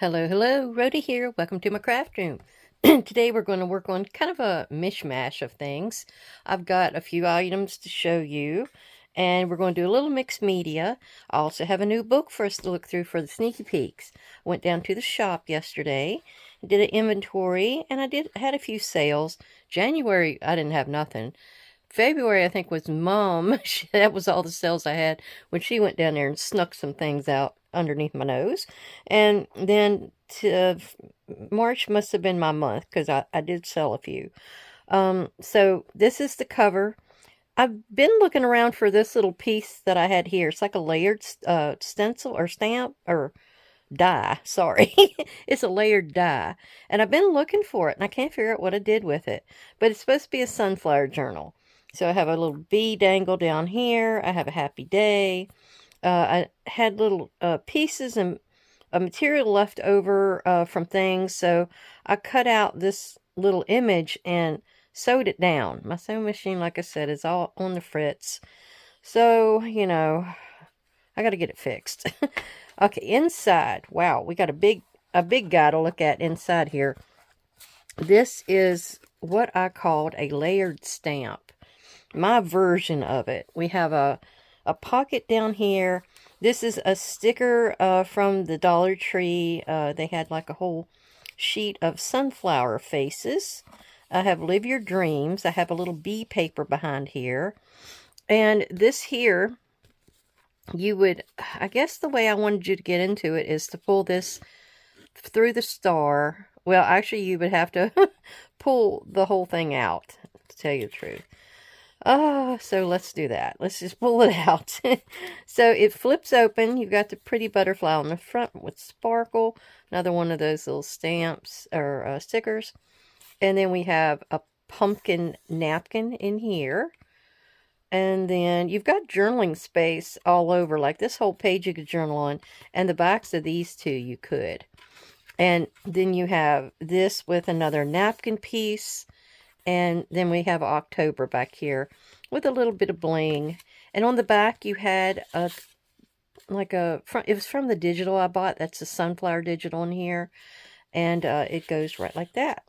Hello, hello, Rhoda here. Welcome to my craft room. Today we're going to work on kind of a mishmash of things. I've got a few items to show you, and we're going to do a little mixed media. I also have a new book for us to look through for the sneaky peeks. Went down to the shop yesterday, did an inventory, and had a few sales. January, I didn't have nothing. February, I think, was Mom. That was all the sales I had when she went down there and snuck some things out underneath my nose. And then March must have been my month because I did sell a few. So this is the cover. I've been looking around for this little piece that I had here. It's like a layered stencil or stamp or die. Sorry. It's a layered die. And I've been looking for it and I can't figure out what I did with it. But it's supposed to be a sunflower journal. So I have a little bee dangle down here. I have a happy day. I had little pieces and material left over from things. So I cut out this little image and sewed it down. My sewing machine, like I said, is all on the fritz. So, I got to get it fixed. Okay, inside. Wow, we got a big guy to look at inside here. This is what I called a layered stamp. My version of it. We have a pocket down here. This is a sticker from the Dollar Tree. They had like a whole sheet of sunflower faces. I have Live Your Dreams. I have a little bee paper behind here. And this here, you would, I guess the way I wanted you to get into it is to pull this through the star. Well, actually, you would have to pull the whole thing out, to tell you the truth. So let's do that. Let's just pull it out. So it flips open. You've got the pretty butterfly on the front with sparkle. Another one of those little stamps or stickers. And then we have a pumpkin napkin in here. And then you've got journaling space all over. Like this whole page you could journal on. And the backs of these two you could. And then you have this with another napkin piece. And then we have October back here with a little bit of bling. And on the back you had it was from the digital I bought. That's a sunflower digital in here. And it goes right like that.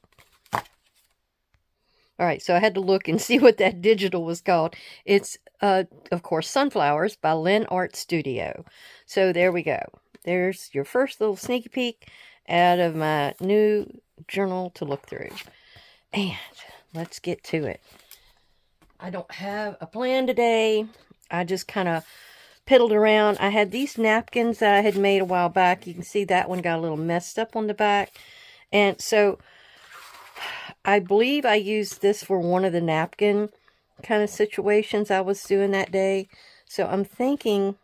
All right, so I had to look and see what that digital was called. It's, of course, Sunflowers by Lynn Art Studio. So there we go. There's your first little sneaky peek out of my new journal to look through. And let's get to it. I don't have a plan today. I just kind of piddled around. I had these napkins that I had made a while back. You can see that one got a little messed up on the back. And so I believe I used this for one of the napkin kind of situations I was doing that day. So I'm thinking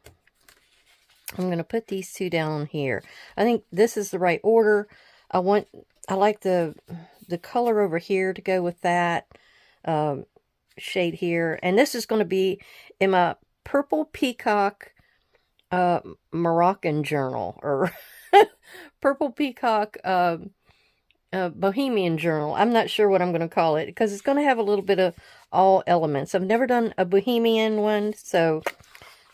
I'm going to put these two down here. I think this is the right order. I like the color over here to go with that shade here. And this is going to be in my purple peacock Moroccan journal, or purple peacock bohemian journal. I'm not sure what I'm going to call it because it's going to have a little bit of all elements. I've never done a bohemian one, so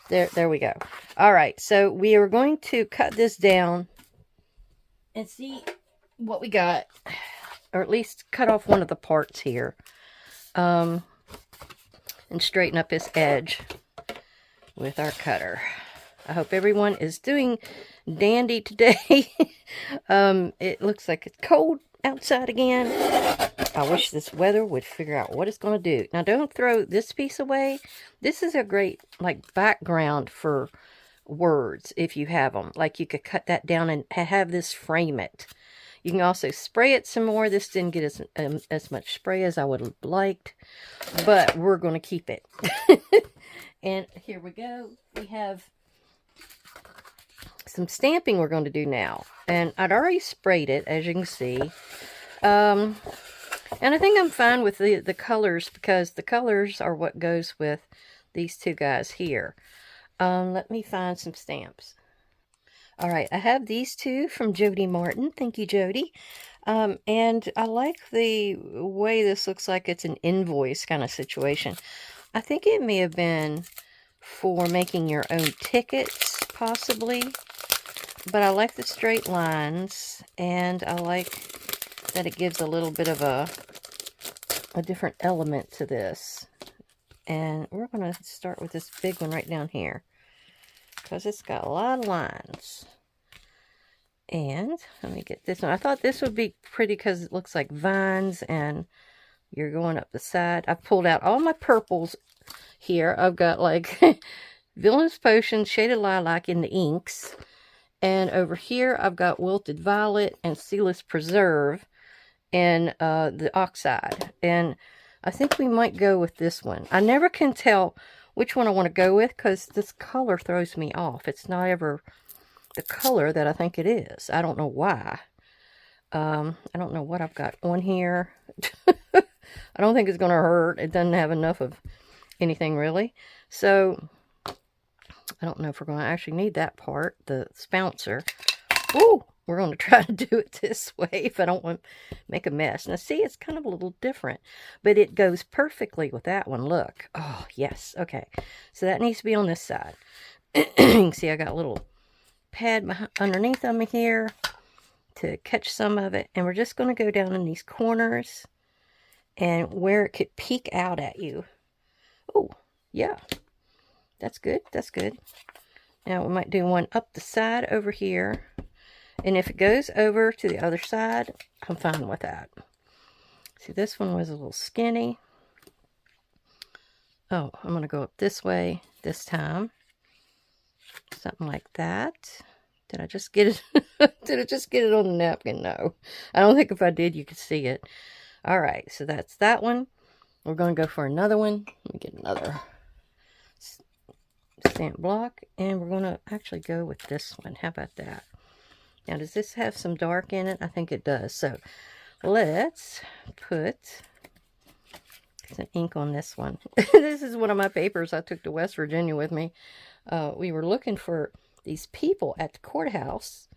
there we go. All right, so we are going to cut this down and see what we got, or at least cut off one of the parts here, and straighten up this edge with our cutter. I hope everyone is doing dandy today. It looks like it's cold outside again. I wish this weather would figure out what it's going to do. Now, don't throw this piece away. This is a great, like, background for words if you have them. Like, you could cut that down and have this frame it. You can also spray it some more. This didn't get as much spray as I would have liked, but we're going to keep it. And here we go. We have some stamping we're going to do now. And I'd already sprayed it, as you can see. And I think I'm fine with the colors, because the colors are what goes with these two guys here. Let me find some stamps. All right, I have these two from Jody Martin. Thank you, Jody. And I like the way this looks like it's an invoice kind of situation. I think it may have been for making your own tickets, possibly. but I like the straight lines, and I like that it gives a little bit of a different element to this. And we're going to start with this big one right down here, because it's got a lot of lines. And let me get this one. I thought this would be pretty because it looks like vines and you're going up the side. I've pulled out all my purples here. I've got like Villainous Potion, Shaded Lilac in the inks. And over here I've got Wilted Violet and Sealess Preserve and the Oxide. And I think we might go with this one. I never can tell which one I want to go with because this color throws me off. It's not ever the color that I think it is. I don't know why. I don't know what I've got on here. I don't think it's going to hurt. It doesn't have enough of anything really. So, I don't know if we're going to actually need that part, the spouncer. Ooh, we're going to try to do it this way if I don't want to make a mess. Now, see, it's kind of a little different, but it goes perfectly with that one. Look. Oh, yes. Okay. So, that needs to be on this side. You can see I got a little pad underneath of me here to catch some of it, and we're just going to go down in these corners and where it could peek out at you. Oh, yeah, that's good. That's good. Now we might do one up the side over here, and if it goes over to the other side, I'm fine with that. See, this one was a little skinny. Oh, I'm going to go up this way this time. Something like that. Did I just get it? Did I just get it on the napkin? No. I don't think if I did, you could see it. All right, so that's that one. We're going to go for another one. Let me get another stamp block. And we're going to actually go with this one. How about that? Now, does this have some dark in it? I think it does. So, let's put some ink on this one. This is one of my papers I took to West Virginia with me. We were looking for these people at the courthouse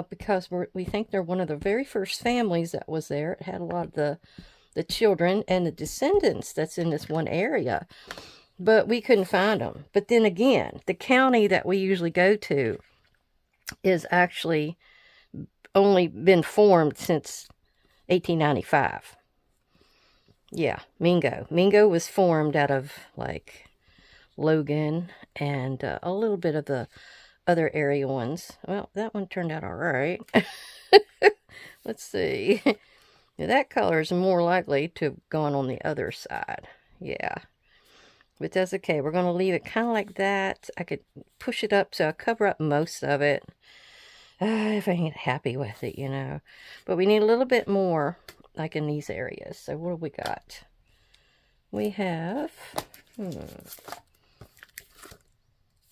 because we think they're one of the very first families that was there. It had a lot of the children and the descendants that's in this one area, but we couldn't find them. But then again, the county that we usually go to is actually only been formed since 1895. Yeah, Mingo. Mingo was formed out of like Logan and a little bit of the other area ones. Well, that one turned out all right. Let's see. Now, that color is more likely to have gone on the other side. Yeah. But that's okay. We're going to leave it kind of like that. I could push it up so I cover up most of it. If I ain't happy with it, you know. But we need a little bit more, like in these areas. So what do we got? We have...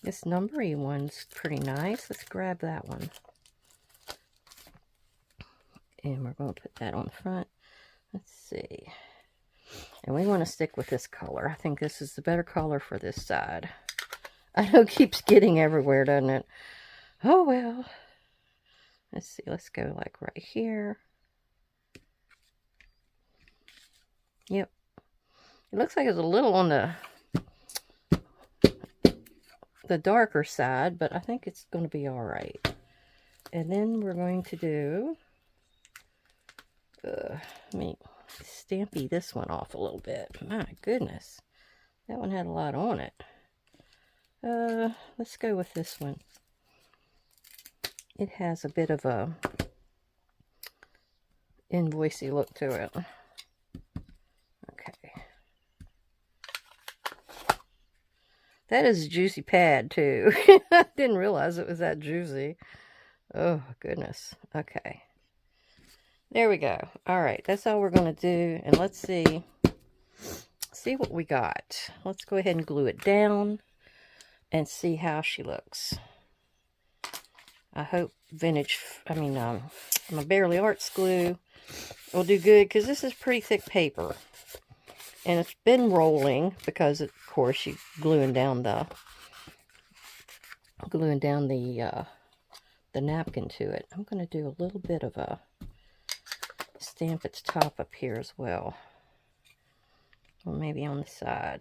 This numbery one's pretty nice. Let's grab that one. And we're going to put that on the front. Let's see. And we want to stick with this color. I think this is the better color for this side. I know it keeps getting everywhere, doesn't it? Oh, well. Let's see. Let's go like right here. Yep. It looks like it's a little on the darker side, but I think it's going to be all right. And then we're going to do, let me stampy this one off a little bit. My goodness, that one had a lot on it. Let's go with this one. It has a bit of a invoicey look to it. Okay. That is a juicy pad, too. I didn't realize it was that juicy. Oh, goodness. Okay. There we go. All right. That's all we're going to do. And let's see what we got. Let's go ahead and glue it down and see how she looks. I hope my Bearly Arts glue will do good because this is pretty thick paper. And it's been rolling because, of course, you're gluing down the napkin to it. I'm going to do a little bit of a stamp its top up here as well. Or maybe on the side.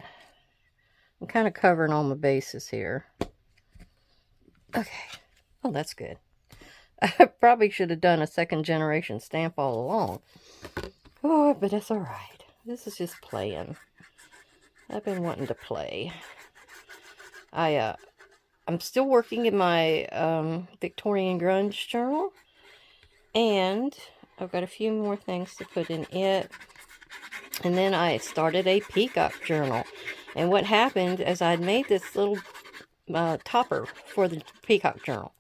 I'm kind of covering all my bases here. Okay. Oh, that's good. I probably should have done a second generation stamp all along. Oh, but that's alright. This is just playing. I've been wanting to play. I'm still working in my Victorian Grunge journal. And I've got a few more things to put in it. And then I started a Peacock journal. And what happened is I'd made this little topper for the Peacock journal.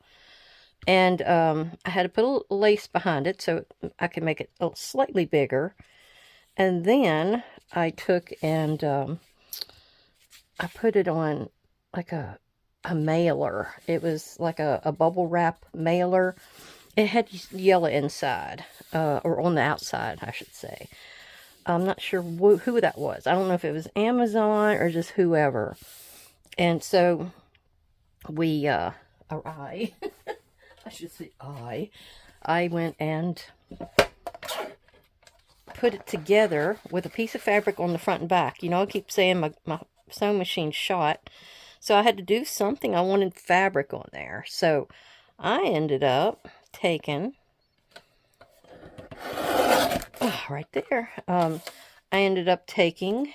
And I had to put a little lace behind it so I could make it slightly bigger. And then I took and I put it on like a mailer. It was like a bubble wrap mailer. It had yellow inside, or on the outside, I should say. I'm not sure who that was. I don't know if it was Amazon or just whoever. And so we, or I should say I went and put it together with a piece of fabric on the front and back. You know, I keep saying my sewing machine's shot. So I had to do something. I wanted fabric on there. So I ended up taking, right there, I ended up taking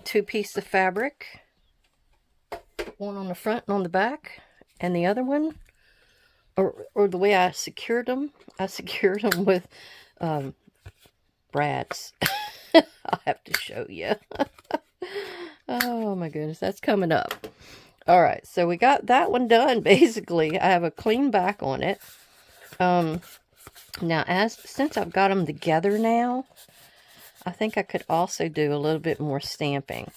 2 pieces of fabric, one on the front and on the back, and the other one, or the way I secured them with brads. I'll have to show you. Oh my goodness, that's coming up. All right, so we got that one done. Basically, I have a clean back on it. Now, since I've got them together now, I think I could also do a little bit more stamping,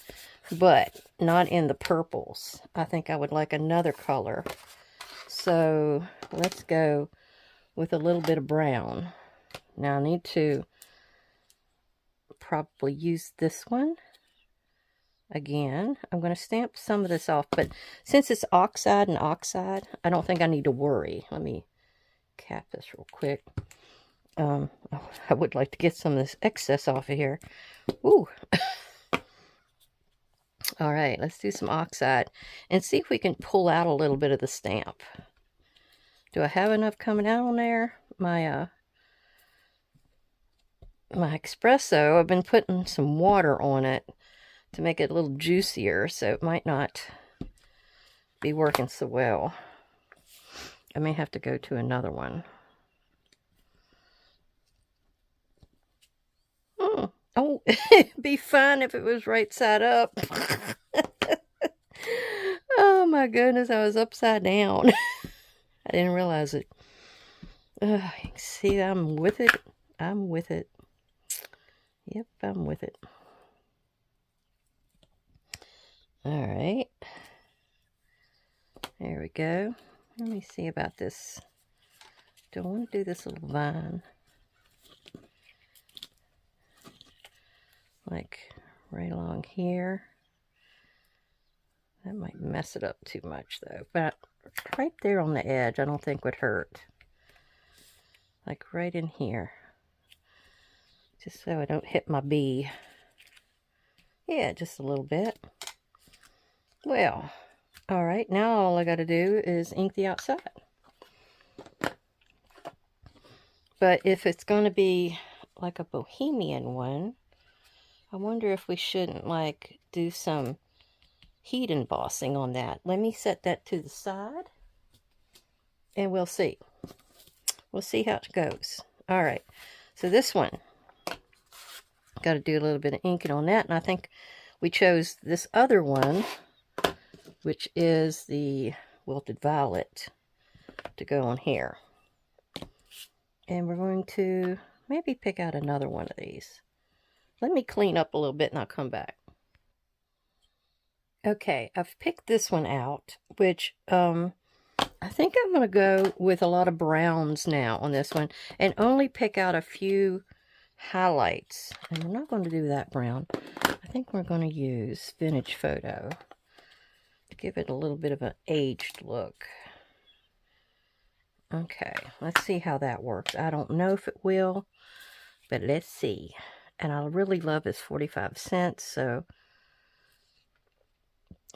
but not in the purples. I think I would like another color. So let's go with a little bit of brown. Now I need to probably use this one. Again, I'm going to stamp some of this off, but since it's oxide and oxide, I don't think I need to worry. Let me cap this real quick. I would like to get some of this excess off of here. Ooh. All right, let's do some oxide and see if we can pull out a little bit of the stamp. Do I have enough coming out on there? My espresso, I've been putting some water on it to make it a little juicier, so it might not be working so well. I may have to go to another one. Oh, it'd be fun if it was right side up. Oh my goodness, I was upside down. I didn't realize it. You can see I'm with it. I'm with it. Yep, I'm with it. All right. There we go. Let me see about this. Do I want to do this little vine? Like right along here. That might mess it up too much though. But right there on the edge, I don't think would hurt. Like right in here. Just so I don't hit my bee. Yeah, just a little bit. Well, all right, now all I got to do is ink the outside. But if it's going to be like a bohemian one, I wonder if we shouldn't like do some heat embossing on that. Let me set that to the side and we'll see. We'll see how it goes. All right, so this one, got to do a little bit of inking on that, and I think we chose this other one, which is the Wilted Violet, to go on here. And we're going to maybe pick out another one of these. Let me clean up a little bit and I'll come back. Okay, I've picked this one out, which I think I'm going to go with a lot of browns now on this one, and only pick out a few highlights. And we're not going to do that brown. I think we're going to use Vintage Photo to give it a little bit of an aged look. Okay, let's see how that works. I don't know if it will, but let's see. And I really love this 45 cents, so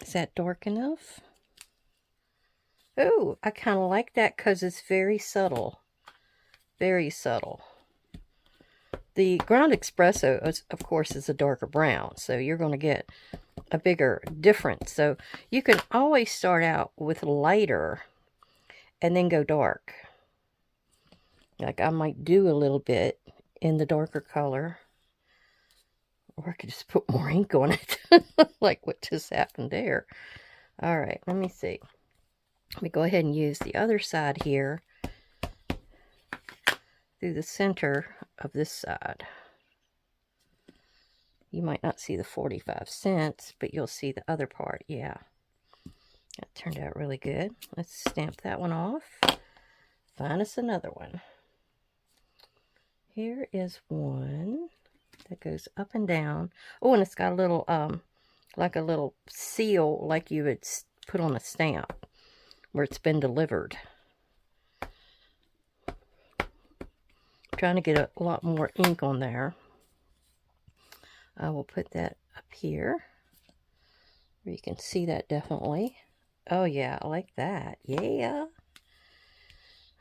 is that dark enough? Oh, I kind of like that because it's very subtle. Very subtle. The ground espresso, of course, is a darker brown, so you're going to get a bigger difference. So you can always start out with lighter and then go dark. Like I might do a little bit in the darker color, or I could just put more ink on it, like what just happened there. All right, let me see. Let me go ahead and use the other side here through the center of this side. You might not see the 45 cents, but you'll see the other part. Yeah, that turned out really good. Let's stamp that one off. Find us another one. Here is one that goes up and down. Oh, and it's got a little, like a little seal, like you would put on a stamp where it's been delivered. Trying to get a lot more ink on there. I will put that up here where you can see that definitely. Oh yeah, I like that. Yeah.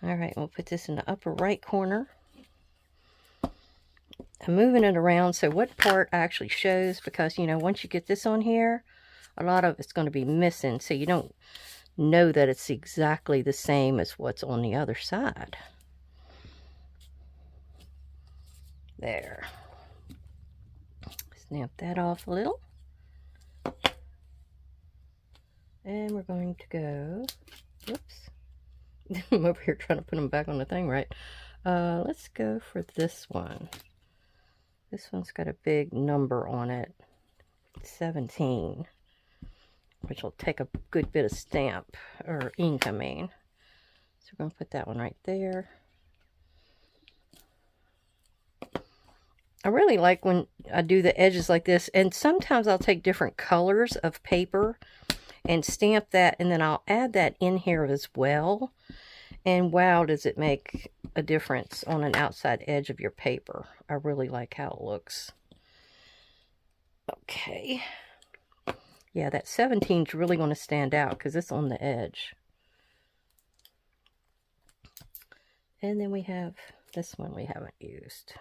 All right, we'll put this in the upper right corner. I'm moving it around so what part actually shows, because you know, once you get this on here, a lot of it's going to be missing, so you don't know that it's exactly the same as what's on the other side. There. Snap that off a little. And we're going to go, whoops. I'm over here trying to put them back on the thing, right? Let's go for this one. This one's got a big number on it, 17, which will take a good bit of stamp, or ink, I mean. So we're going to put that one right there. I really like when I do the edges like this, and sometimes I'll take different colors of paper and stamp that, and then I'll add that in here as well. And wow, does it make a difference on an outside edge of your paper. I really like how it looks. Okay. Yeah, that 17 is really going to stand out because it's on the edge. And then we have this one we haven't used.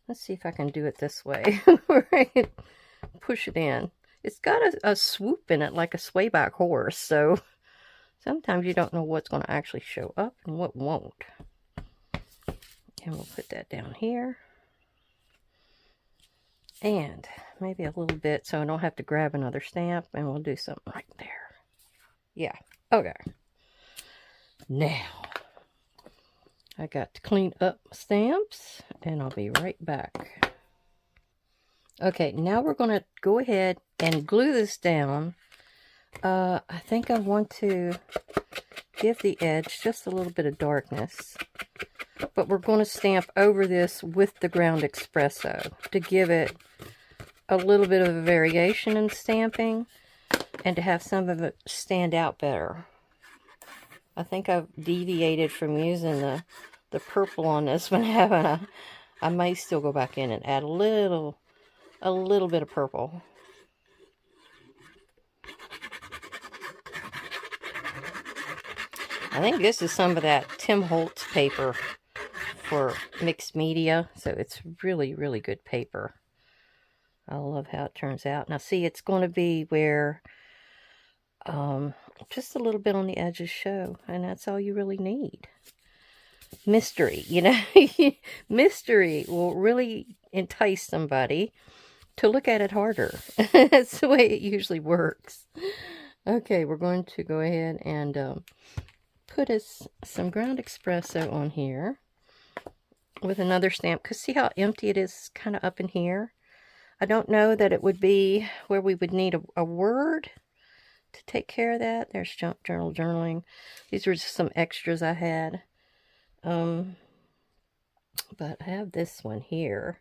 Let's see if I can do it this way. Right? Push it in. It's got a swoop in it like a swayback horse, so sometimes you don't know what's going to actually show up and what won't. And we'll put that down here. And maybe a little bit so I don't have to grab another stamp, and we'll do something right there. Yeah, okay. Now, I got to clean up my stamps, and I'll be right back. Okay, now we're going to go ahead and glue this down. I think I want to give the edge just a little bit of darkness. But we're going to stamp over this with the ground espresso to give it a little bit of a variation in stamping and to have some of it stand out better. I think I've deviated from using the purple on this one, haven't I? I may still go back in and add a little bit of purple. I think this is some of that Tim Holtz paper for mixed media, so it's really, really good paper. I love how it turns out. Now see, it's going to be where just a little bit on the edges show, and that's all you really need. Mystery, you know. Mystery will really entice somebody to look at it harder. That's the way it usually works. Okay, we're going to go ahead and put some ground espresso on here with another stamp, because see how empty it is kind of up in here? I don't know that it would be where we would need a word to take care of that. There's journaling. These were just some extras I had. But I have this one here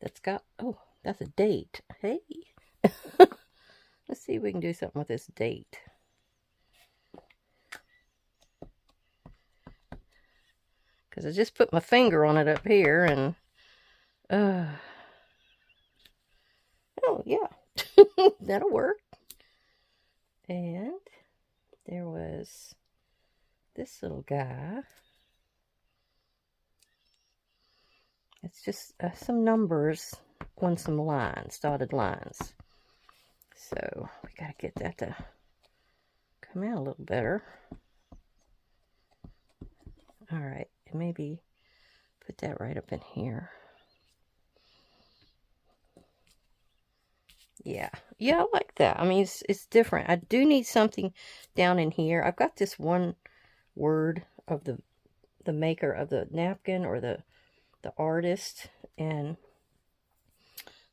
that's got, oh, that's a date. Hey. Let's see if we can do something with this date. Because I just put my finger on it up here and, oh yeah, that'll work. And there is this little guy. It's just some numbers on some lines, dotted lines. So we got to get that to come out a little better. All right, maybe put that right up in here. Yeah, I like that. I mean, it's different. I do need something down in here. I've got this one word of the maker of the napkin, or the artist, and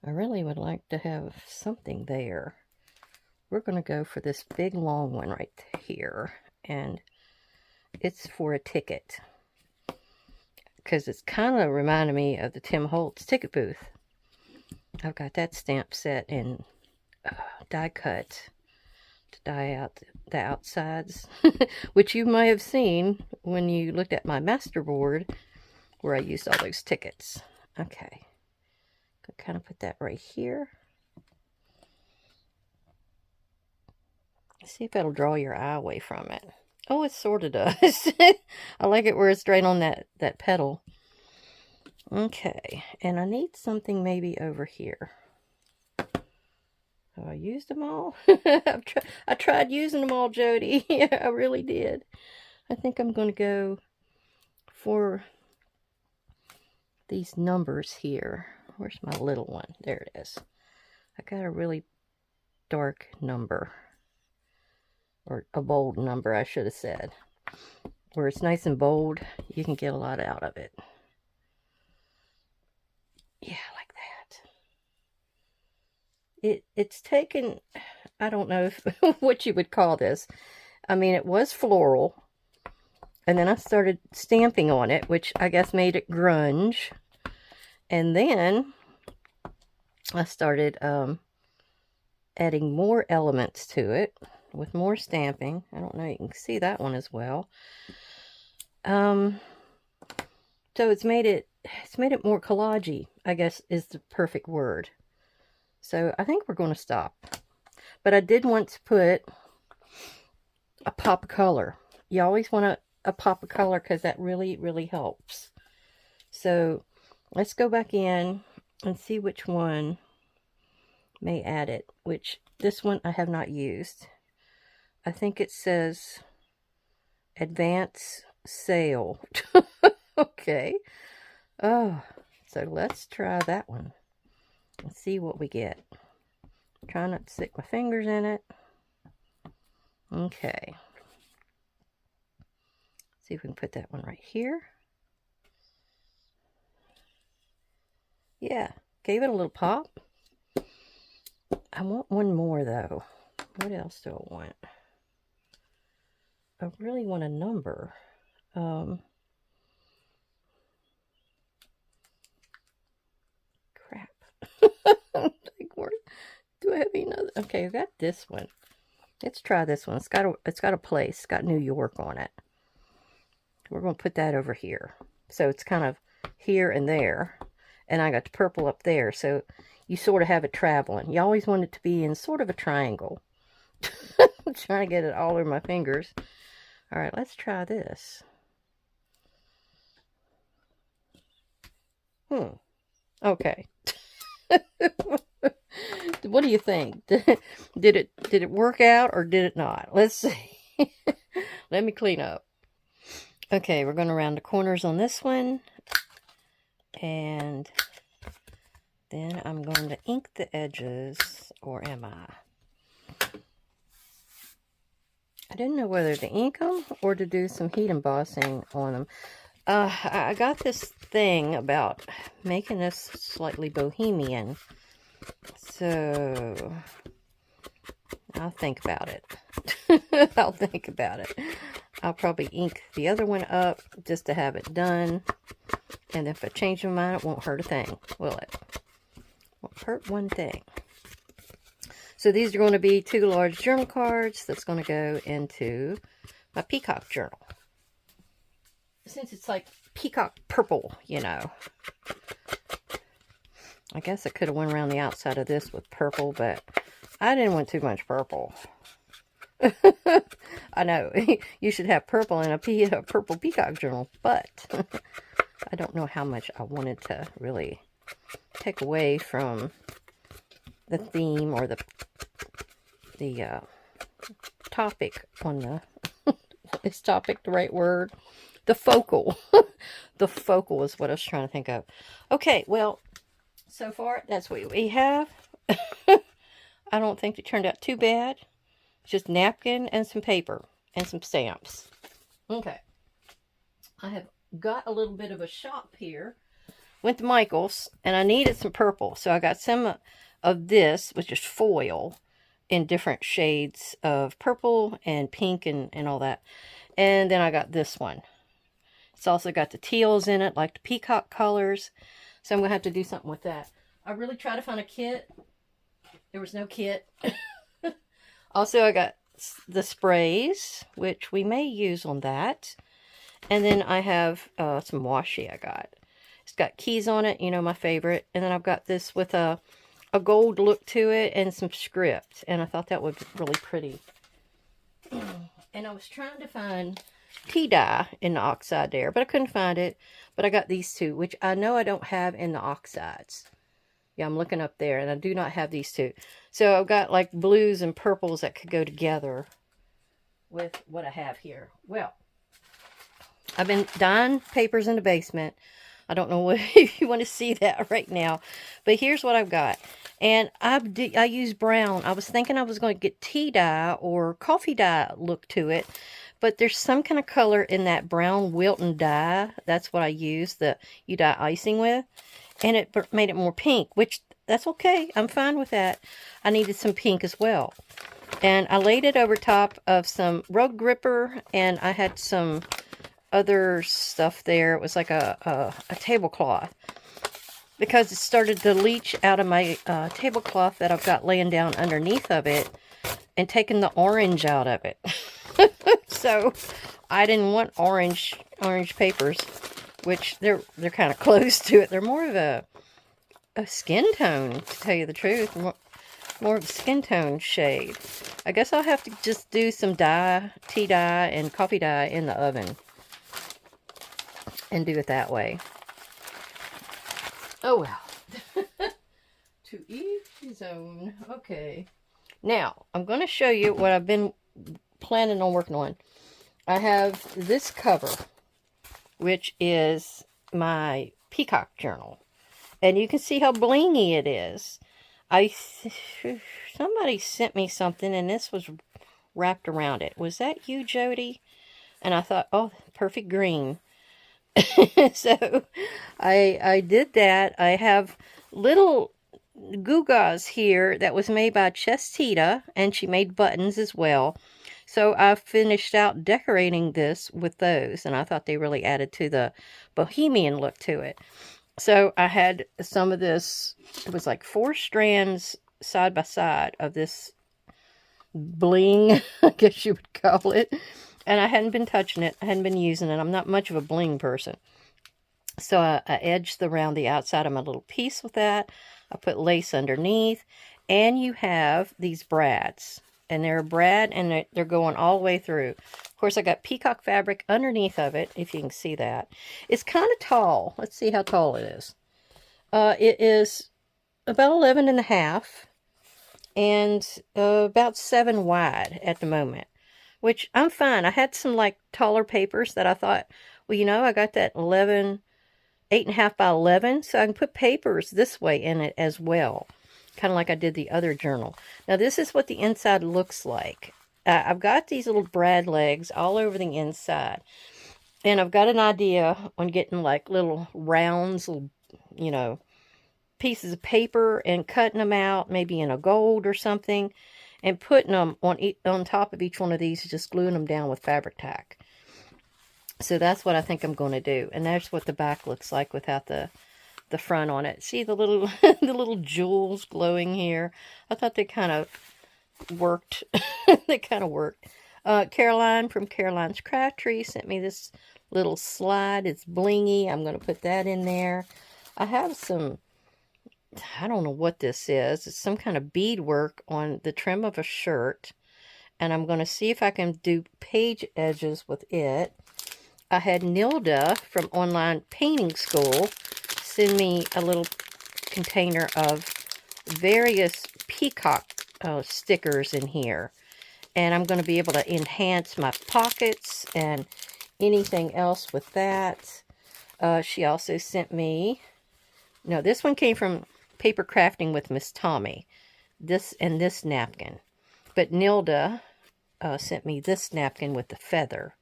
I really would like to have something there. We're going to go for this big long one right here, and it's for a ticket, because it's kind of reminded me of the Tim Holtz ticket booth. I've got that stamp set in die cut to die out the outsides, which you may have seen when you looked at my masterboard where I used all those tickets. Okay, kind of put that right here. See if that'll draw your eye away from it. Oh, it sort of does. I like it where it's straight on that pedal. Okay, and I need something maybe over here. Oh, I used them all? I tried using them all, Jody. Yeah, I really did. I think I'm going to go for these numbers here. Where's my little one? There it is. I got a really dark number. Or a bold number, I should have said. Where it's nice and bold, you can get a lot out of it. Yeah, like that. It's taken, I don't know what you would call this. I mean, it was floral. And then I started stamping on it, which I guess made it grunge. And then I started adding more elements to it with more stamping. I don't know, you can see that one as well. So it's made it more collagey, I guess is the perfect word. So I think we're going to stop. But I did want to put a pop of color. You always want a pop of color because that really, really helps. So let's go back in and see which one may add it. Which, this one I have not used. I think it says advance sale. Okay. Oh, so let's try that one and see what we get. Try not to stick my fingers in it. Okay. See if we can put that one right here. Yeah, gave it a little pop. I want one more though. What else do I want? I really want a number. Crap. Where do I have another? Okay, I've got this one. Let's try this one. It's got a place. It's got New York on it. We're going to put that over here. So it's kind of here and there. And I got the purple up there. So you sort of have it traveling. You always want it to be in sort of a triangle. I'm trying to get it all over my fingers. All right, let's try this. Okay. What do you think? Did it work out or did it not? Let's see. Let me clean up. Okay, we're going to round the corners on this one. And then I'm going to ink the edges, or am I? I didn't know whether to ink them or to do some heat embossing on them. I got this thing about making this slightly bohemian. So I'll think about it. I'll think about it. I'll probably ink the other one up just to have it done. And if I change my mind, it won't hurt a thing, will it? Won't hurt one thing. So these are going to be 2 large journal cards that's going to go into my Peacock journal. Since it's like peacock purple, you know. I guess I could have went around the outside of this with purple, but I didn't want too much purple. I know, you should have purple in a purple peacock journal, but I don't know how much I wanted to really take away from the theme or the topic on the, is topic the right word? The focal. The focal is what I was trying to think of. Okay, well, so far, that's what we have. I don't think it turned out too bad. Just napkin and some paper and some stamps. Okay. I have got a little bit of a shop here. Went to Michael's, and I needed some purple. So I got some of this, which is foil, in different shades of purple and pink and all that. And then I got this one. It's also got the teals in it, like the peacock colors. So I'm going to have to do something with that. I really tried to find a kit. There was no kit. Also, I got the sprays, which we may use on that. And then I have some washi I got. It's got keys on it, you know, my favorite. And then I've got this with a gold look to it and some script. And I thought that would be really pretty. And I was trying to find tea dye in the oxide there, but I couldn't find it. But I got these two, which I know I don't have in the oxides. Yeah, I'm looking up there, and I do not have these two. So I've got like blues and purples that could go together with what I have here. Well, I've been dyeing papers in the basement. I don't know if you want to see that right now, but here's what I've got. And I use brown. I was thinking I was going to get tea dye or coffee dye look to it, but there's some kind of color in that brown Wilton dye. That's what I use, you dye icing with. And it made it more pink, which that's okay. I'm fine with that. I needed some pink as well. And I laid it over top of some rug gripper, and I had some other stuff there. It was like a tablecloth, because it started to leach out of my tablecloth that I've got laying down underneath of it and taking the orange out of it. So I didn't want orange papers, which they're kind of close to it. They're more of a skin tone, to tell you the truth. More of a skin tone shade. I guess I'll have to just do some dye, tea dye and coffee dye in the oven and do it that way. Oh well. To each his own. Okay. Now, I'm going to show you what I've been planning on working on. I have this cover, which is my Peacock journal. And you can see how blingy it is. Somebody sent me something, and this was wrapped around it. Was that you, Jody? And I thought, oh, perfect green. So I did that. I have little gewgaws here that was made by Chestita, and she made buttons as well. So I finished out decorating this with those, and I thought they really added to the bohemian look to it. So I had some of this, it was like 4 strands side by side of this bling, I guess you would call it. And I hadn't been touching it, I hadn't been using it. I'm not much of a bling person. So I edged around the outside of my little piece with that. I put lace underneath. And you have these brads. And they're a brad, and they're going all the way through. Of course, I got peacock fabric underneath of it, if you can see that. It's kind of tall. Let's see how tall it is. It is about 11 and a half, and about 7 wide at the moment, which I'm fine. I had some like taller papers that I thought, well, you know, I got that 8.5 by 11, so I can put papers this way in it as well. Kind of like I did the other journal. Now, this is what the inside looks like. I've got these little brad legs all over the inside. And I've got an idea on getting like little rounds, you know, pieces of paper and cutting them out, maybe in a gold or something, and putting them on top of each one of these, just gluing them down with fabric tack. So that's what I think I'm going to do. And that's what the back looks like without the front on it. See the little the little jewels glowing here? I thought they kind of worked. They kind of worked. Caroline from Caroline's Craft Tree sent me this little slide. It's blingy. I'm going to put that in there. I have some, I don't know what this is. It's some kind of beadwork on the trim of a shirt. and I'm going to see if I can do page edges with it. I had Nilda from Online Painting School send me a little container of various Peacock stickers in here. And I'm going to be able to enhance my pockets and anything else with that. She also sent me, no, this one came from Paper Crafting with Miss Tommy. This and this napkin. But Nilda sent me this napkin with the feather.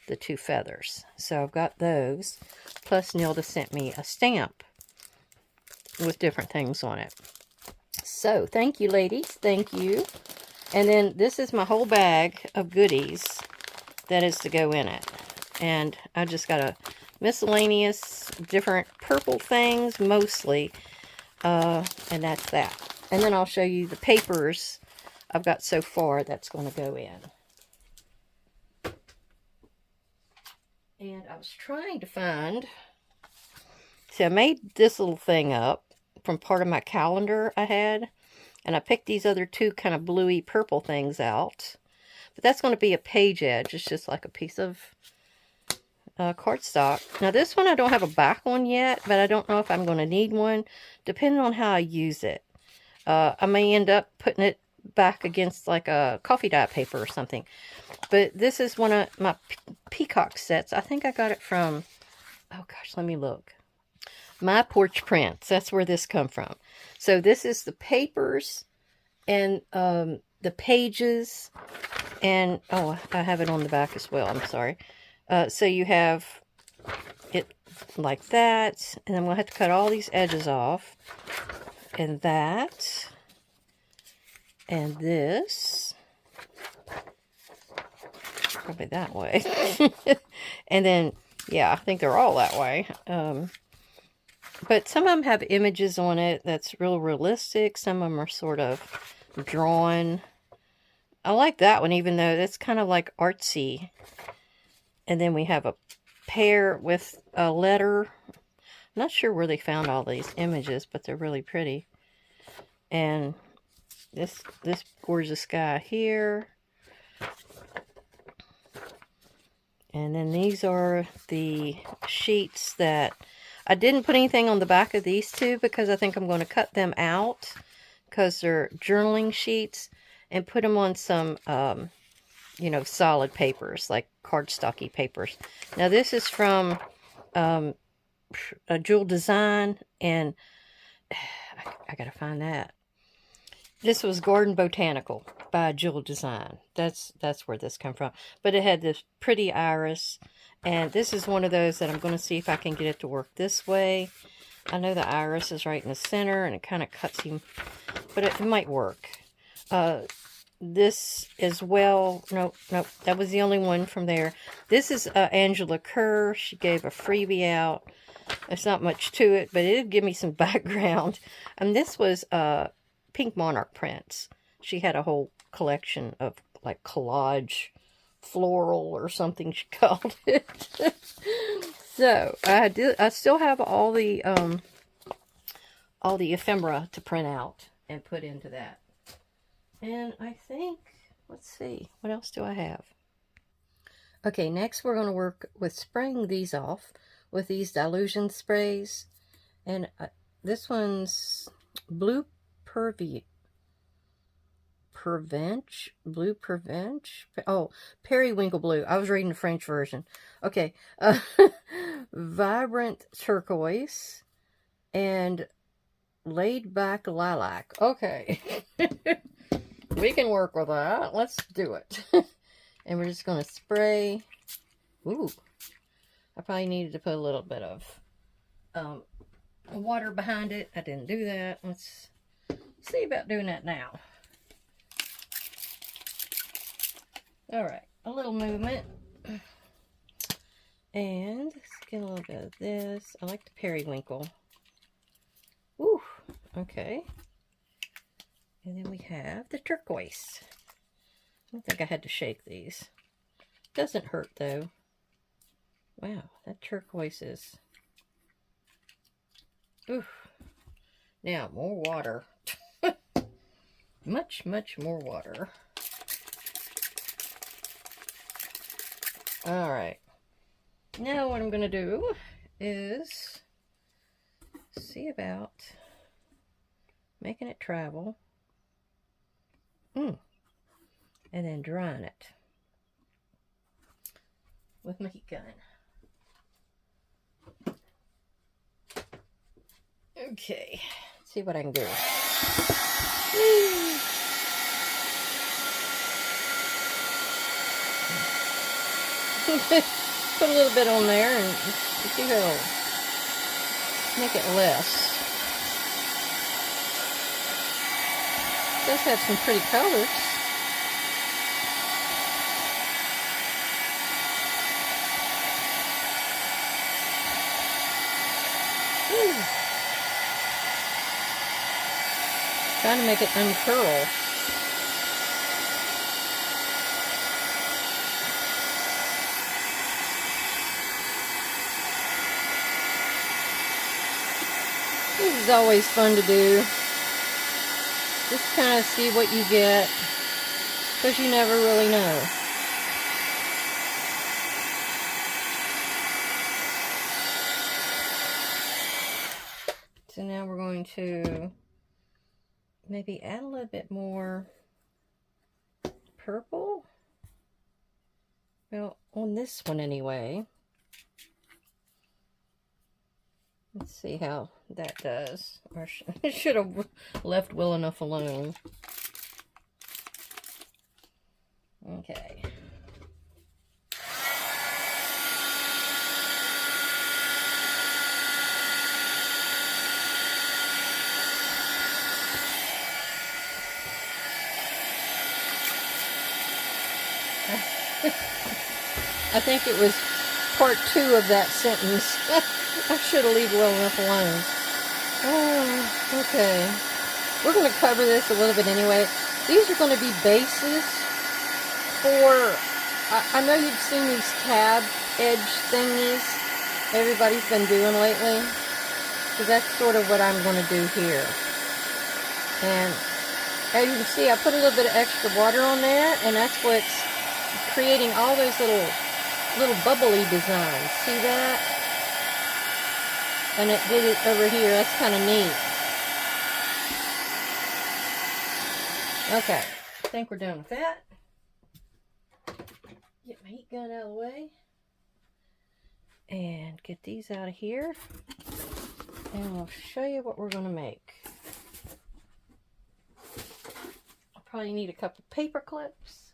The 2 feathers. So I've got those. Plus Nilda sent me a stamp with different things on it. So thank you, ladies. Thank you. And then this is my whole bag of goodies that is to go in it. And I just got a miscellaneous different purple things mostly. And that's that. And then I'll show you the papers I've got so far that's going to go in. And I was trying to find, see, I made this little thing up from part of my calendar I had, and I picked these other 2 kind of bluey purple things out. But that's going to be a page edge. It's just like a piece of cardstock. Now this one I don't have a back on yet, but I don't know if I'm going to need one, depending on how I use it. I may end up putting it back against like a coffee dye paper or something. But this is one of my Peacock sets. I think I got it from, oh gosh, let me look. My Porch Prints. That's where this come from. So this is the papers and the pages. And, oh, I have it on the back as well. I'm sorry. So you have it like that. And I'm going to have to cut all these edges off. And that. And this. Probably that way. And then, yeah, I think they're all that way. But some of them have images on it that's real realistic. Some of them are sort of drawn. I like that one, even though that's kind of like artsy. And then we have a pear with a letter. I'm not sure where they found all these images, but they're really pretty. And this gorgeous guy here. And then these are the sheets that I didn't put anything on the back of these 2 because I think I'm going to cut them out because they're journaling sheets and put them on some, you know, solid papers like cardstocky papers. Now this is from a Jewel Design, and I gotta find that. This was Garden Botanical by Jewel Design. That's where this come from. But it had this pretty iris. And this is one of those that I'm going to see if I can get it to work this way. I know the iris is right in the center and it kind of cuts him. But it might work. This as well. Nope. That was the only one from there. This is Angela Kerr. She gave a freebie out. There's not much to it, but it did give me some background. And this was Pink Monarch prints. She had a whole collection of like collage floral or something she called it. So I still have all the ephemera to print out and put into that. And I think, let's see, what else do I have? Okay, next we're going to work with spraying these off with these dilution sprays. And this one's Blue Periwinkle Blue. I was reading the French version. Okay. Vibrant Turquoise and Laid Back Lilac. Okay. We can work with that. Let's do it. And we're just going to spray. Ooh. I probably needed to put a little bit of water behind it. I didn't do that. Let's see about doing that now. Alright, a little movement. And let's get a little bit of this. I like the periwinkle. Ooh, okay. And then we have the turquoise. I don't think I had to shake these. Doesn't hurt though. Wow, that turquoise is... Ooh. Now, more water. Much more water. Alright. Now what I'm going to do is see about making it travel. And then drying it with my heat gun. Okay, let's see what I can do. Put a little bit on there and see how it'll make it less. It does have some pretty colors. Trying to make it uncurl. This is always fun to do. Just kind of see what you get, because you never really know. So now we're going to maybe add a little bit more purple. Well, on this one anyway. Let's see how that does. Or I should have left well enough alone. Okay. I think it was part 2 of that sentence. I should have left well enough alone. Oh, okay. We're going to cover this a little bit anyway. These are going to be bases for, I know you've seen these tab edge thingies everybody's been doing lately. So that's sort of what I'm going to do here. And as you can see, I put a little bit of extra water on there, and that's what's creating all those little bubbly designs. See that? And it did it over here. That's kind of neat. Okay, I think we're done with that. Get my heat gun out of the way. And get these out of here. And we'll show you what we're going to make. I'll probably need a couple paper clips,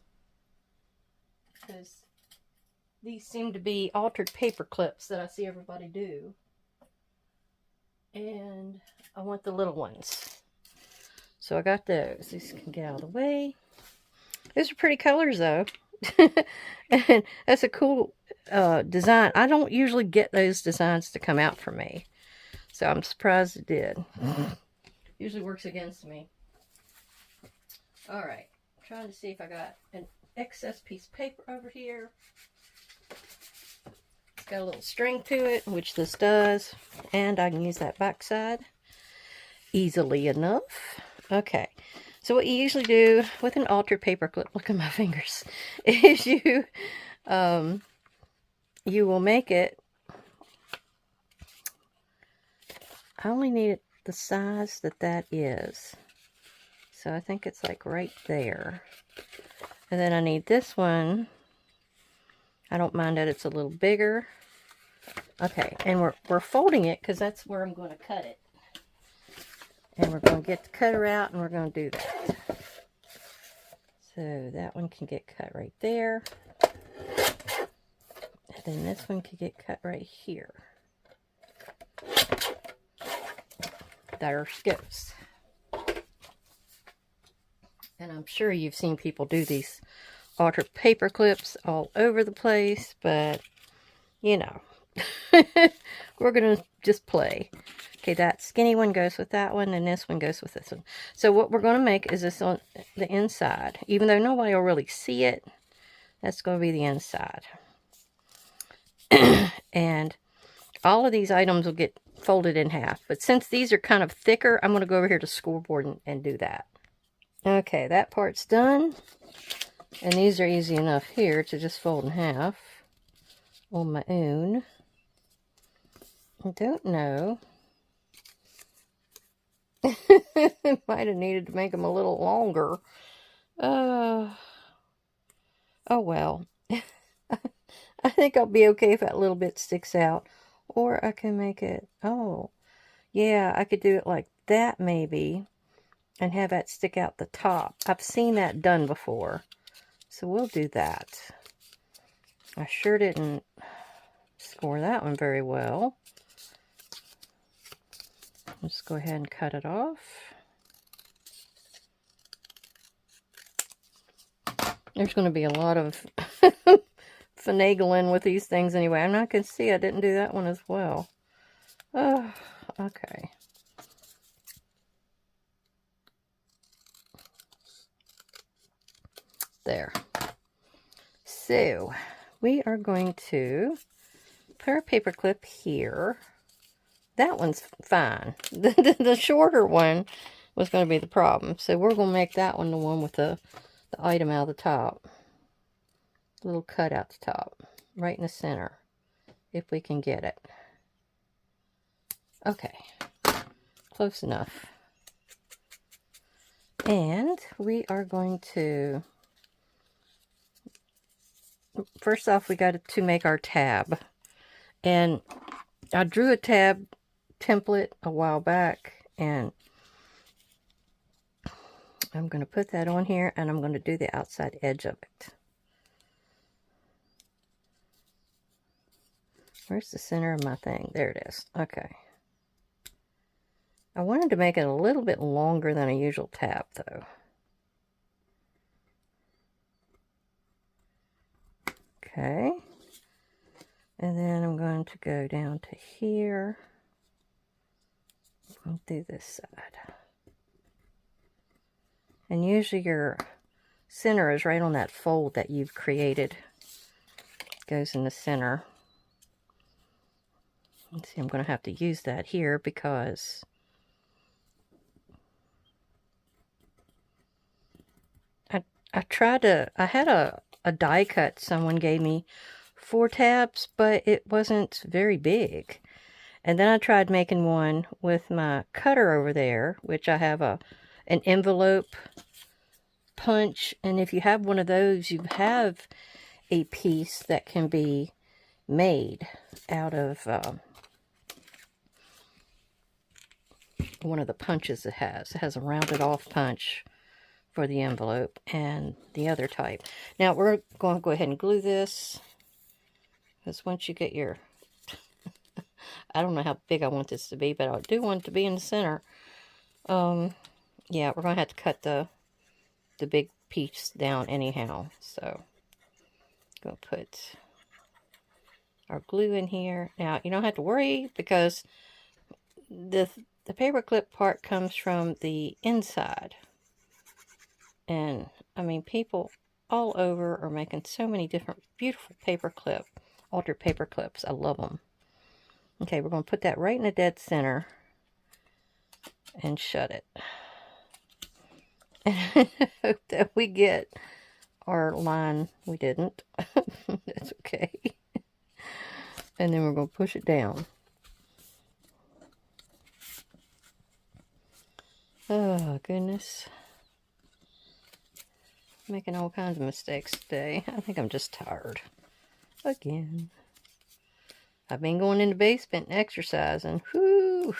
because these seem to be altered paper clips that I see everybody do. And I want the little ones. So I got those. These can get out of the way. Those are pretty colors though. And that's a cool design. I don't usually get those designs to come out for me. So I'm surprised it did. Usually works against me. Alright. Trying to see if I got an excess piece of paper over here. It's got a little string to it, which this does, and I can use that back side easily enough. Okay, so what you usually do with an altered paper clip, look at my fingers, is you will make it, I only need it the size that is, so I think it's like right there. And then I need this one. I don't mind that it's a little bigger. Okay, and we're folding it because that's where I'm going to cut it. And we're going to get the cutter out and we're going to do that. So that one can get cut right there. And then this one can get cut right here. There it goes. And I'm sure you've seen people do these altered paper clips all over the place, but you know, we're gonna just play. Okay, that skinny one goes with that one, and this one goes with this one. So what we're gonna make is this on the inside, even though nobody will really see it. That's gonna be the inside. And all of these items will get folded in half, but since these are kind of thicker, I'm gonna go over here to scoreboard and do that. Okay, that part's done. And these are easy enough here to just fold in half. on my own. I don't know. Might have needed to make them a little longer. Oh well. I think I'll be okay if that little bit sticks out. Or I can make it, oh, yeah, I could do it like that maybe, and have that stick out the top. I've seen that done before, so we'll do that. I sure didn't score that one very well. Let's go ahead and cut it off. There's going to be a lot of finagling with these things anyway. I'm not going to see I didn't do that one as well. Oh, okay. There. So, we are going to put our paper clip here. That one's fine. The shorter one was going to be the problem. So we're going to make that one the one with the item out of the top. Little cut out the top. Right in the center. If we can get it. Okay. Close enough. And we are going to... First off, we got to make our tab. And I drew a tab template a while back, and I'm going to put that on here, and I'm going to do the outside edge of it. Where's the center of my thing? There it is. Okay. I wanted to make it a little bit longer than a usual tab, though. Okay. And then I'm going to go down to here. I'll do this side. And usually your center is right on that fold that you've created. It goes in the center. Let's see, I'm going to have to use that here because I had a die cut someone gave me 4 tabs, but it wasn't very big. And then I tried making one with my cutter over there, which I have an envelope punch. And if you have one of those, you have a piece that can be made out of one of the punches it has. It has a rounded off punch for the envelope and the other type. Now we're going to go ahead and glue this, because once you get your... I don't know how big I want this to be, but I do want it to be in the center. Yeah, we're going to have to cut the big piece down anyhow. So, going to put our glue in here. Now, you don't have to worry, because the paper clip part comes from the inside. And, I mean, people all over are making so many different beautiful altered paper clips. I love them. Okay, we're going to put that right in the dead center and shut it. And hope that we get our line. We didn't. That's okay. And then we're going to push it down. Oh, goodness. Making all kinds of mistakes today. I think I'm just tired. Again. I've been going in the basement and exercising. Whoo!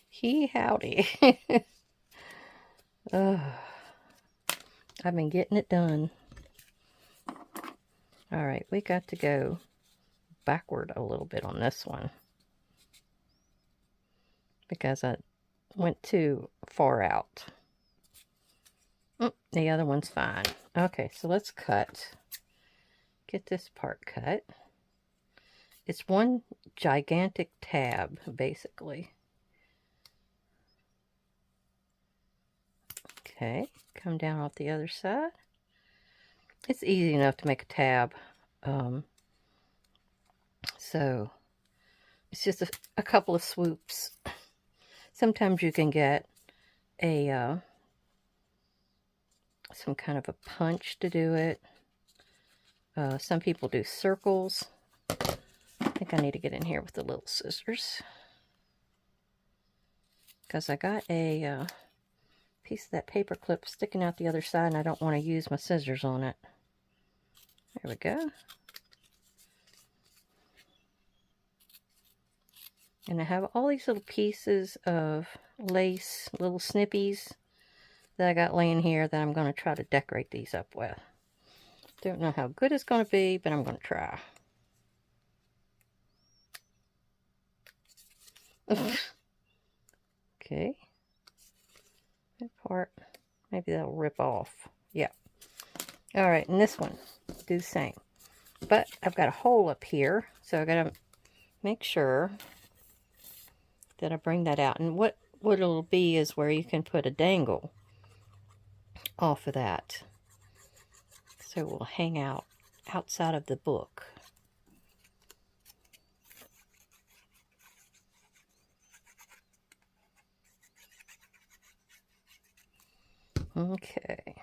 Hee howdy. I've been getting it done. Alright, we got to go backward a little bit on this one, because I went too far out. The other one's fine. Okay, so let's cut. Get this part cut. It's one gigantic tab, basically. Okay, come down off the other side. It's easy enough to make a tab. So, it's just a couple of swoops. Sometimes you can get a some kind of a punch to do it. Some people do circles. I think I need to get in here with the little scissors, because I got a piece of that paper clip sticking out the other side, and I don't want to use my scissors on it. There we go. And I have all these little pieces of lace, little snippies that I got laying here that I'm going to try to decorate these up with. Don't know how good it's going to be, but I'm going to try. Okay. That part, maybe that'll rip off. Yeah. Alright, and this one, do the same. But I've got a hole up here, so I've got to make sure that I bring that out. And what it'll be is where you can put a dangle off of that. So it will hang out outside of the book. Okay,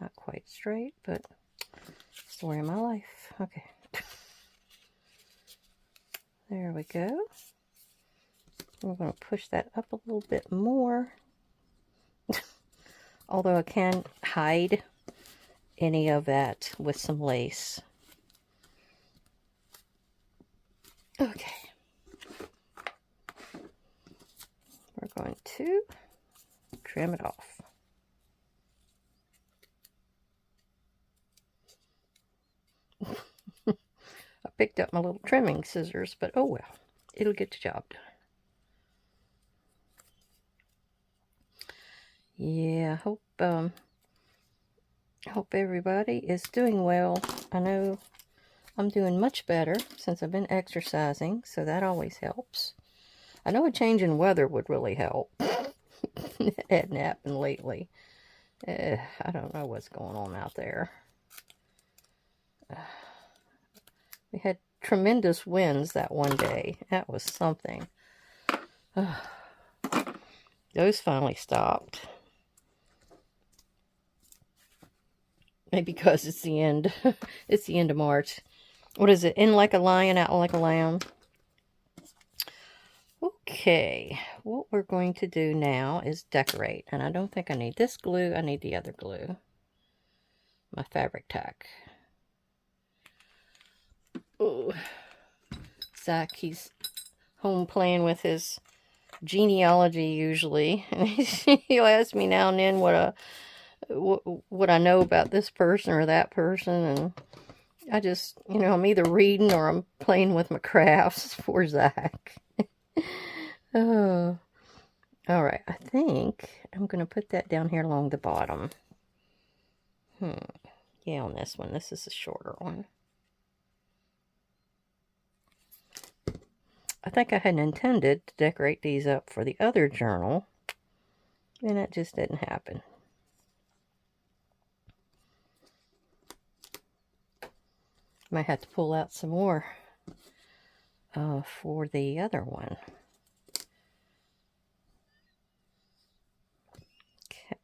not quite straight, but story of my life. Okay. There we go. I'm going to push that up a little bit more. Although I can hide any of that with some lace. Okay. We're going to trim it off. I picked up my little trimming scissors, but oh well, it'll get the job done. Yeah, hope everybody is doing well. I know I'm doing much better since I've been exercising, so that always helps. I know a change in weather would really help. It hadn't happened lately. I don't know what's going on out there. We had tremendous winds that one day. That was something. Those finally stopped. Maybe because it's the end. It's the end of March. What is it? In like a lion, out like a lamb. Okay. What we're going to do now is decorate. And I don't think I need this glue. I need the other glue. My fabric tack. Oh. Zach, he's home playing with his genealogy usually. And he'll ask me now and then what I know about this person or that person, and I just, I'm either reading or I'm playing with my crafts for Zach. Oh, all right. I think I'm going to put that down here along the bottom. Yeah, on this one. This is a shorter one. I think I had intended to decorate these up for the other journal, and it just didn't happen. Might have to pull out some more for the other one. Okay.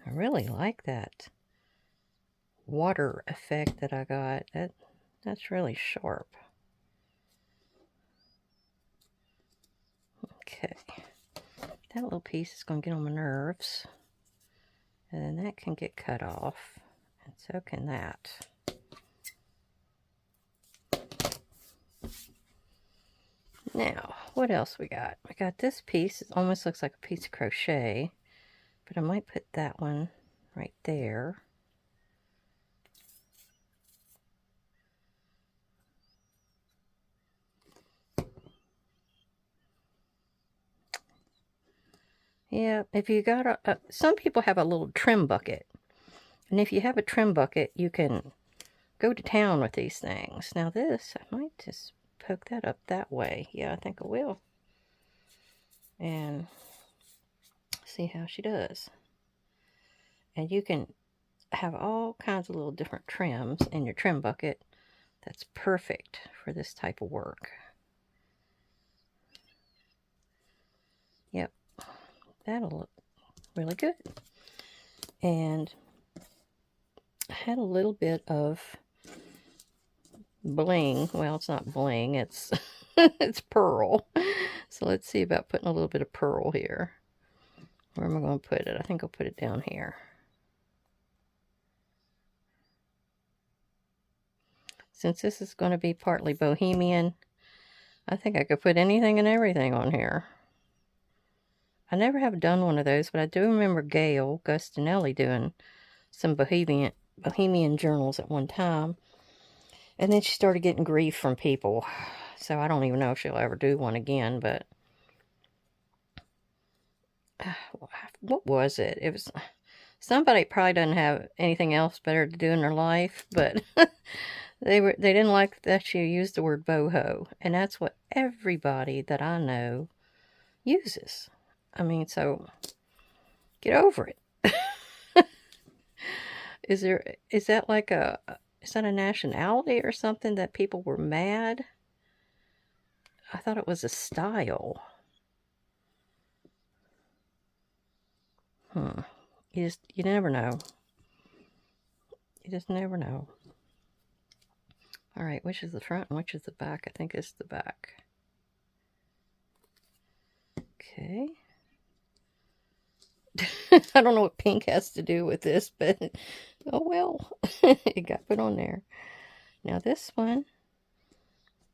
I really like that water effect that I got. That's really sharp. Okay. That little piece is going to get on my nerves. And then that can get cut off. And so can that. Now, what else we got? We got this piece. It almost looks like a piece of crochet. But I might put that one right there. Yeah, if you got some people have a little trim bucket. And if you have a trim bucket, you can go to town with these things. Now this, I might just poke that up that way. Yeah, I think I will. And see how she does. And you can have all kinds of little different trims in your trim bucket. That's perfect for this type of work. Yep, that'll look really good. And I had a little bit of bling. Well, it's not bling, it's it's pearl. So let's see about putting a little bit of pearl here. Where am I going to put it? I think I'll put it down here. Since this is going to be partly bohemian, I think I could put anything and everything on here. I never have done one of those, but I do remember Gail Gustinelli doing some bohemian journals at one time. And then she started getting grief from people. So I don't even know if she'll ever do one again, but what was it? It was somebody probably doesn't have anything else better to do in their life, but they didn't like that she used the word boho, and that's what everybody that I know uses. I mean, so get over it. Is that like is that a nationality or something that people were mad? I thought it was a style. You never know. You just never know. All right, which is the front and which is the back? I think it's the back. Okay. I don't know what pink has to do with this, but oh well. It got put on there. Now this one,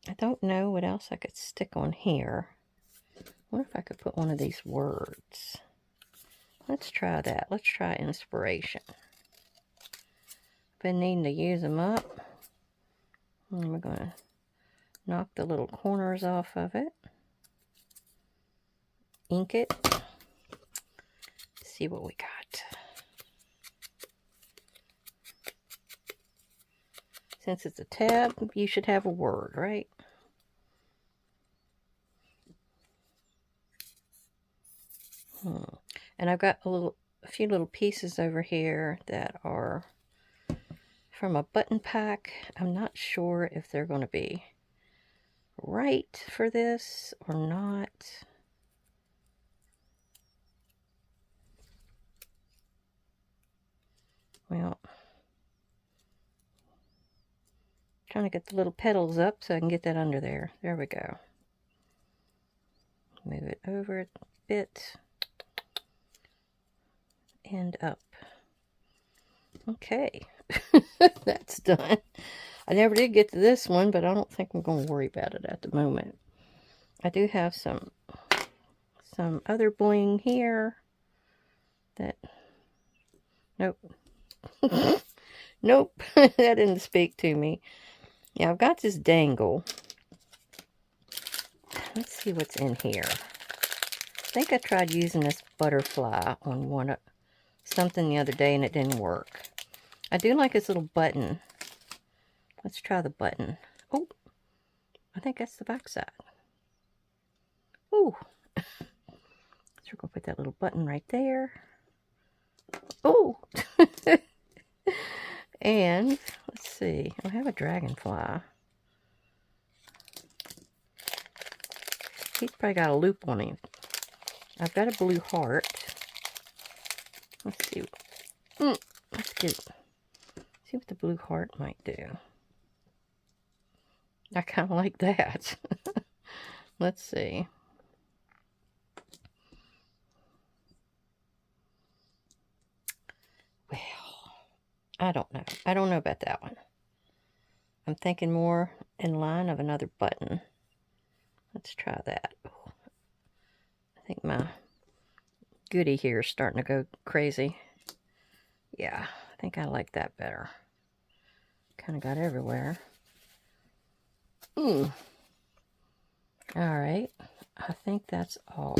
I don't know what else I could stick on here. I wonder if I could put one of these words. Let's try that. Let's try inspiration. Been needing to use them up. And we're going to knock the little corners off of it. Ink it. See what we got. Since it's a tab, you should have a word, right? And I've got a few little pieces over here that are from a button pack. I'm not sure if they're going to be right for this or not. Well, trying to get the little petals up so I can get that under there. There we go. Move it over a bit and up. Okay, that's done. I never did get to this one, but I don't think I'm going to worry about it at the moment. I do have some other bling here that, nope. Nope, that didn't speak to me. Yeah, I've got this dangle. Let's see what's in here. I think I tried using this butterfly on something the other day and it didn't work. I do like this little button. Let's try the button. Oh, I think that's the back side. Oh, so we're going to put that little button right there. Oh, and let's see. I have a dragonfly. He's probably got a loop on him. I've got a blue heart. Let's see. Let's see what the blue heart might do. I kind of like that. Let's see. Well, I don't know. I don't know about that one. I'm thinking more in line of another button. Let's try that. I think my goodie here is starting to go crazy. Yeah, I think I like that better. Kind of got everywhere. All right, I think that's all.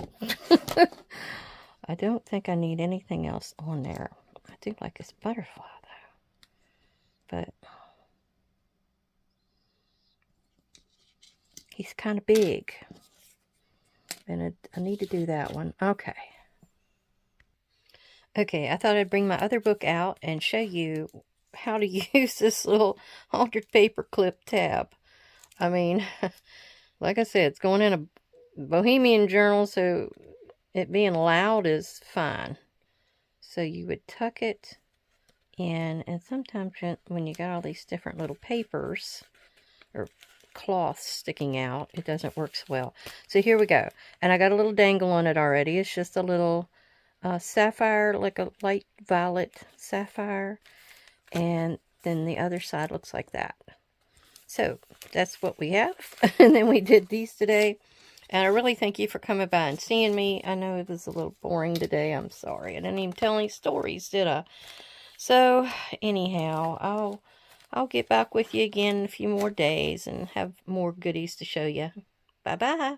I don't think I need anything else on there. I do like this butterfly though, but he's kind of big, and I need to do that one. Okay, I thought I'd bring my other book out and show you how to use this little altered paper clip tab. I mean, like I said, it's going in a bohemian journal, so it being loud is fine. So you would tuck it And sometimes when you got all these different little papers or cloths sticking out, it doesn't work so well. So here we go. And I got a little dangle on it already. It's just a little sapphire, like a light violet sapphire. And then the other side looks like that. So that's what we have. And then we did these today. And I really thank you for coming by and seeing me. I know it was a little boring today. I'm sorry. I didn't even tell any stories, did I? So anyhow, I'll get back with you again in a few more days and have more goodies to show you. Bye-bye.